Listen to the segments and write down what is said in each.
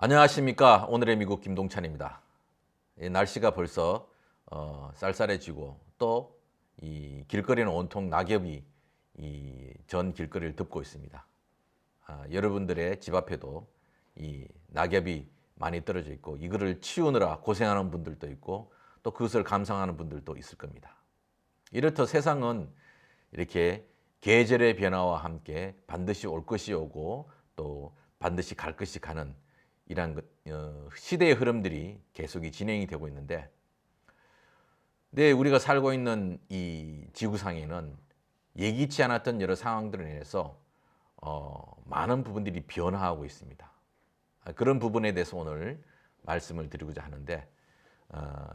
안녕하십니까. 오늘의 미국 김동찬입니다. 날씨가 벌써 쌀쌀해지고 또 이 길거리는 온통 낙엽이 이 전 길거리를 덮고 있습니다. 여러분들의 집 앞에도 이 낙엽이 많이 떨어져 있고 이거를 치우느라 고생하는 분들도 있고 또 그것을 감상하는 분들도 있을 겁니다. 이렇듯 세상은 이렇게 계절의 변화와 함께 반드시 올 것이 오고 또 반드시 갈 것이 가는 이러한 시대의 흐름들이 계속이 진행이 되고 있는데, 네, 우리가 살고 있는 이 지구상에는 예기치 않았던 여러 상황들로 인해서 많은 부분들이 변화하고 있습니다. 그런 부분에 대해서 오늘 말씀을 드리고자 하는데,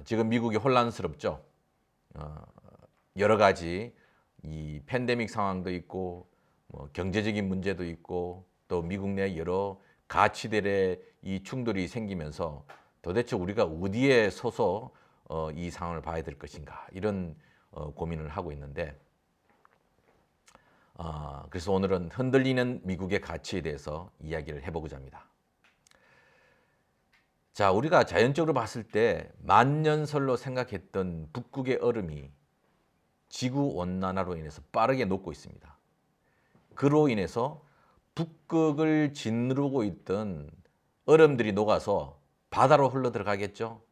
지금 미국이 혼란스럽죠. 여러 가지 이 팬데믹 상황도 있고 경제적인 문제도 있고 또 미국 내 여러 가치들의 이 충돌이 생기면서 도대체 우리가 어디에 서서 이 상황을 봐야 될 것인가 이런 고민을 하고 있는데, 그래서 오늘은 흔들리는 미국의 가치에 대해서 이야기를 해보고자 합니다. 자, 우리가 자연적으로 봤을 때 만년설로 생각했던 북극의 얼음이 지구온난화로 인해서 빠르게 녹고 있습니다. 그로 인해서 북극을 짓누르고 있던 얼음들이 녹아서 바다로 흘러 들어가겠죠.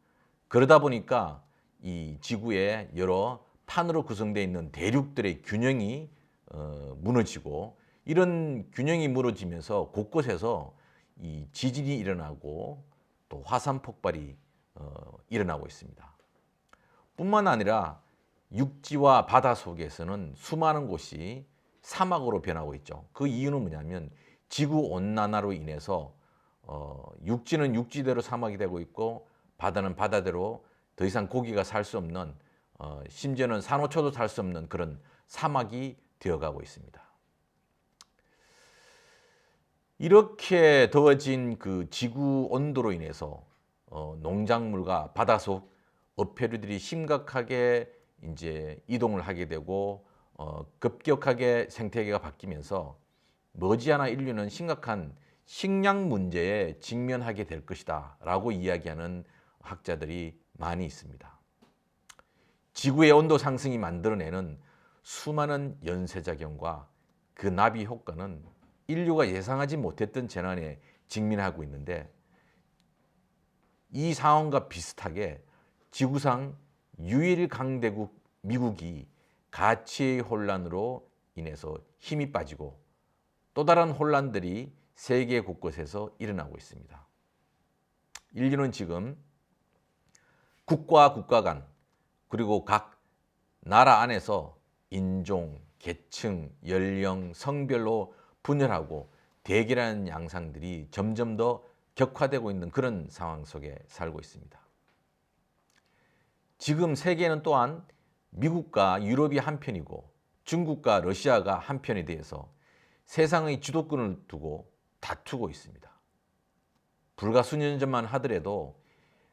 그러다 보니까 이 지구의 여러 판으로 구성되어 있는 대륙들의 균형이 무너지고, 이런 균형이 무너지면서 곳곳에서 이 지진이 일어나고 또 화산 폭발이 일어나고 있습니다. 뿐만 아니라 육지와 바다 속에서는 수많은 곳이 사막으로 변하고 있죠. 그 이유는 뭐냐면 지구 온난화로 인해서 육지는 육지대로 사막이 되고 있고 바다는 바다대로 더 이상 고기가 살 수 없는, 심지어는 산호초도 살 수 없는 그런 사막이 되어가고 있습니다. 이렇게 더워진 그 지구 온도로 인해서 농작물과 바닷속 어패류들이 심각하게 이제 이동을 하게 되고 급격하게 생태계가 바뀌면서 머지않아 인류는 심각한 식량 문제에 직면하게 될 것이다 라고 이야기하는 학자들이 많이 있습니다. 지구의 온도 상승이 만들어내는 수많은 연쇄작용과 그 나비 효과는 인류가 예상하지 못했던 재난에 직면하고 있는데, 이 상황과 비슷하게 지구상 유일 강대국 미국이 가치의 혼란으로 인해서 힘이 빠지고 또 다른 혼란들이 세계 곳곳에서 일어나고 있습니다. 인류는 지금 국가와 국가 간 그리고 각 나라 안에서 인종, 계층, 연령, 성별로 분열하고 대결하는 양상들이 점점 더 격화되고 있는 그런 상황 속에 살고 있습니다. 지금 세계는 또한 미국과 유럽이 한편이고 중국과 러시아가 한편이 되어서 세상의 주도권을 두고 다투고 있습니다. 불과 수년 전만 하더라도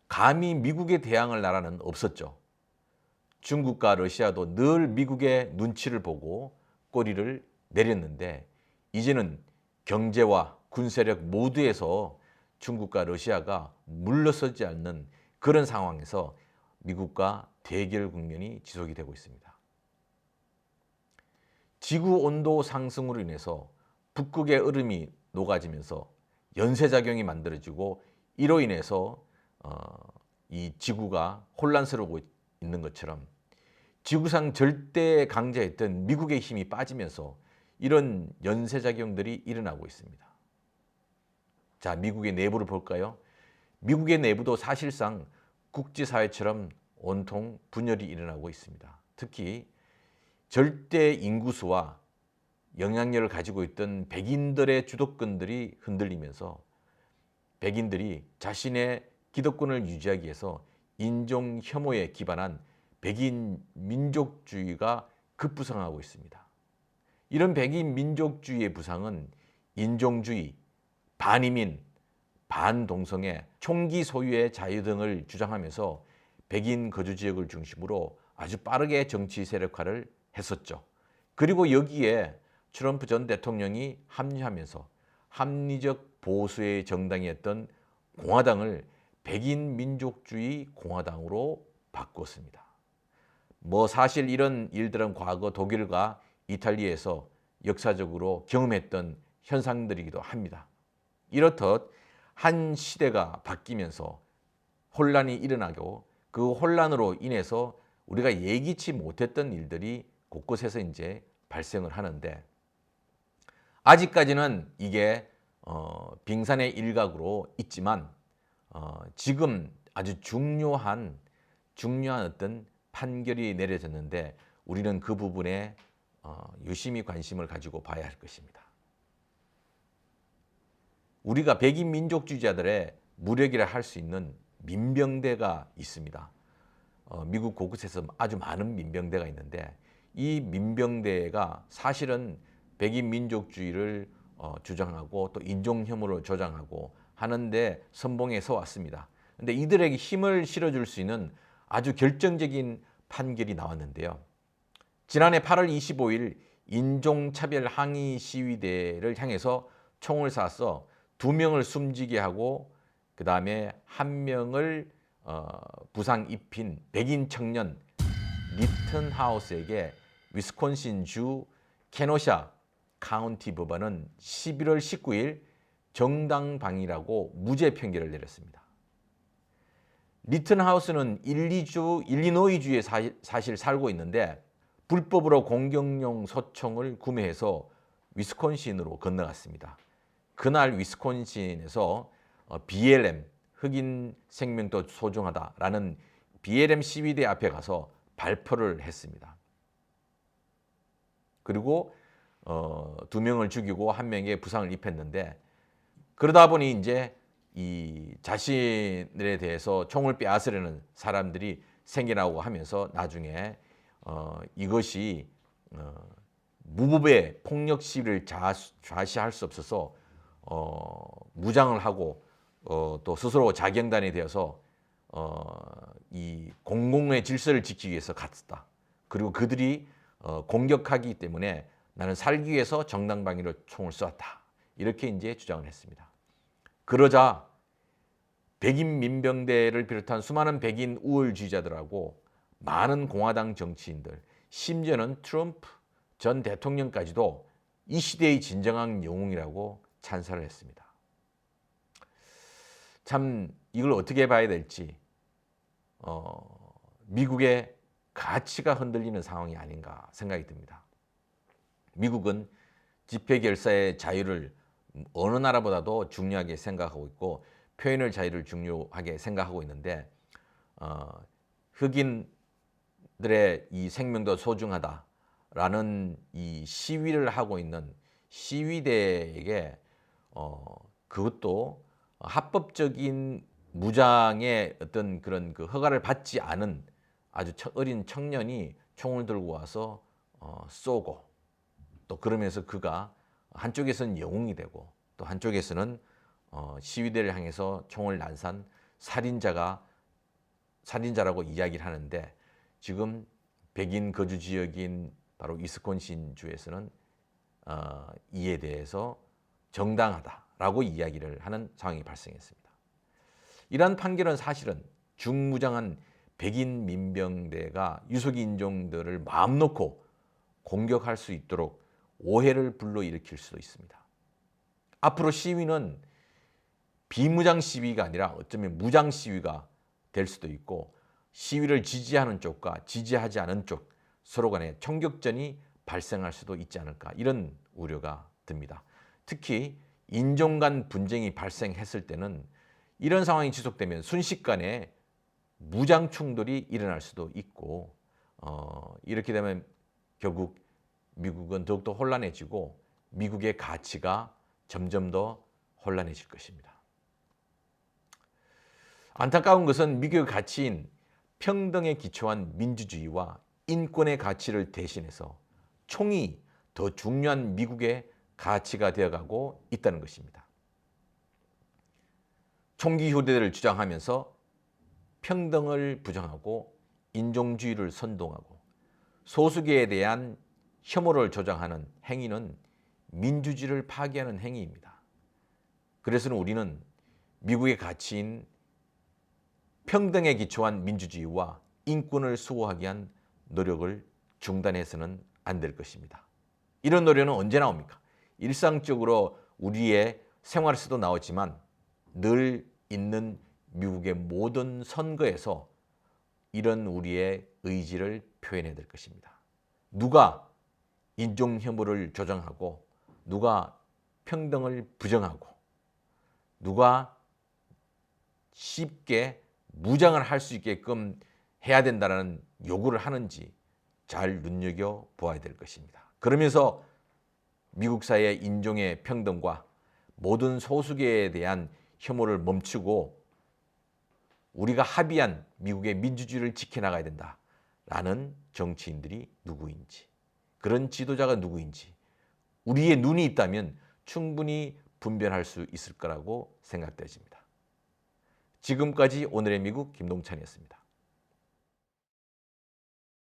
감히 미국에 대항할 나라는 없었죠. 중국과 러시아도 늘 미국의 눈치를 보고 꼬리를 내렸는데, 이제는 경제와 군사력 모두에서 중국과 러시아가 물러서지 않는 그런 상황에서 미국과 대결 국면이 지속이 되고 있습니다. 지구 온도 상승으로 인해서 북극의 얼음이 녹아지면서 연쇄작용이 만들어지고, 이로 인해서 이 지구가 혼란스러우고 있는 것처럼 지구상 절대 강자였던 미국의 힘이 빠지면서 이런 연쇄작용들이 일어나고 있습니다. 자, 미국의 내부를 볼까요? 미국의 내부도 사실상 국제사회처럼 온통 분열이 일어나고 있습니다. 특히 절대 인구수와 영향력을 가지고 있던 백인들의 주도권들이 흔들리면서 백인들이 자신의 기득권을 유지하기 위해서 인종 혐오에 기반한 백인 민족주의가 급부상하고 있습니다. 이런 백인 민족주의의 부상은 인종주의, 반이민, 반동성애, 총기 소유의 자유 등을 주장하면서 백인 거주 지역을 중심으로 아주 빠르게 정치 세력화를 했었죠. 그리고 여기에 트럼프 전 대통령이 합류하면서 합리적 보수의 정당이었던 공화당을 백인 민족주의 공화당으로 바꿨습니다. 뭐 사실 이런 일들은 과거 독일과 이탈리아에서 역사적으로 경험했던 현상들이기도 합니다. 이렇듯 한 시대가 바뀌면서 혼란이 일어나고 그 혼란으로 인해서 우리가 예기치 못했던 일들이 곳곳에서 이제 발생을 하는데, 아직까지는 이게 빙산의 일각으로 있지만 지금 아주 중요한 어떤 판결이 내려졌는데 우리는 그 부분에 유심히 관심을 가지고 봐야 할 것입니다. 우리가 백인 민족주의자들의 무력이라 할 수 있는 민병대가 있습니다. 미국 곳곳에서 아주 많은 민병대가 있는데 이 민병대가 사실은 백인 민족주의를 주장하고 또 인종 혐오를 조장하고 하는데 선봉에 서 왔습니다. 그런데 이들에게 힘을 실어줄 수 있는 아주 결정적인 판결이 나왔는데요. 지난해 8월 25일 인종차별 항의 시위대를 향해서 총을 쏴서 2명을 숨지게 하고 그 다음에 1명을 부상 입힌 백인 청년 리튼하우스에게 위스콘신주 케노샤 카운티 법원은 11월 19일 정당방위라고 무죄 판결을 내렸습니다. 리튼하우스는 일리노이주에 사실 살고 있는데 불법으로 공격용 소총을 구매해서 위스콘신으로 건너갔습니다. 그날 위스콘신에서 BLM, 흑인 생명도 소중하다라는 BLM 시위대 앞에 가서 발표를 했습니다. 그리고 2명을 죽이고 1명에게 부상을 입혔는데, 그러다 보니 이제 이 자신에 대해서 총을 빼앗으려는 사람들이 생겨나고 하면서 나중에 이것이 무법의 폭력 시위를 좌시할 수 없어서 무장을 하고 또 스스로 자경단이 되어서 이 공공의 질서를 지키기 위해서 갔다. 그리고 그들이 공격하기 때문에 나는 살기 위해서 정당방위로 총을 쏘았다. 이렇게 이제 주장을 했습니다. 그러자 백인 민병대를 비롯한 수많은 백인 우월주의자들하고 많은 공화당 정치인들, 심지어는 트럼프 전 대통령까지도 이 시대의 진정한 영웅이라고 찬사를 했습니다. 참 이걸 어떻게 봐야 될지 미국의 가치가 흔들리는 상황이 아닌가 생각이 듭니다. 미국은 집회 결사의 자유를 어느 나라보다도 중요하게 생각하고 있고 표현의 자유를 중요하게 생각하고 있는데 흑인들의 이 생명도 소중하다라는 이 시위를 하고 있는 시위대에게 그것도 합법적인 무장의 어떤 그런 그 허가를 받지 않은 아주 어린 청년이 총을 들고 와서 쏘고, 또 그러면서 그가 한쪽에서는 영웅이 되고 또 한쪽에서는 시위대를 향해서 총을 난사한 살인자라고 이야기를 하는데, 지금 백인 거주 지역인 바로 위스콘신 주에서는 이에 대해서 정당하다라고 이야기를 하는 상황이 발생했습니다. 이러한 판결은 사실은 중무장한 백인 민병대가 유속 인종들을 마음 놓고 공격할 수 있도록 오해를 불러일으킬 수도 있습니다. 앞으로 시위는 비무장 시위가 아니라 어쩌면 무장 시위가 될 수도 있고, 시위를 지지하는 쪽과 지지하지 않은 쪽 서로 간에 총격전이 발생할 수도 있지 않을까, 이런 우려가 듭니다. 특히 인종 간 분쟁이 발생했을 때는 이런 상황이 지속되면 순식간에 무장 충돌이 일어날 수도 있고 이렇게 되면 결국 미국은 더욱더 혼란해지고 미국의 가치가 점점 더 혼란해질 것입니다. 안타까운 것은 미국의 가치인 평등에 기초한 민주주의와 인권의 가치를 대신해서 총이 더 중요한 미국의 가치가 되어가고 있다는 것입니다. 총기 휴대를 주장하면서 평등을 부정하고 인종주의를 선동하고 소수계에 대한 혐오를 조장하는 행위는 민주주의를 파괴하는 행위입니다. 그래서 우리는 미국의 가치인 평등에 기초한 민주주의와 인권을 수호하기 위한 노력을 중단해서는 안 될 것입니다. 이런 노력은 언제 나옵니까? 일상적으로 우리의 생활에서도 나오지만 늘 있는 미국의 모든 선거에서 이런 우리의 의지를 표현해야 될 것입니다. 누가 인종 혐오를 조장하고 누가 평등을 부정하고 누가 쉽게 무장을 할 수 있게끔 해야 된다는 요구를 하는지 잘 눈여겨보아야 될 것입니다. 그러면서 미국 사회의 인종의 평등과 모든 소수계에 대한 혐오를 멈추고 우리가 합의한 미국의 민주주의를 지켜나가야 된다라는 정치인들이 누구인지, 그런 지도자가 누구인지 우리의 눈이 있다면 충분히 분별할 수 있을 거라고 생각되어집니다. 지금까지 오늘의 미국 김동찬이었습니다.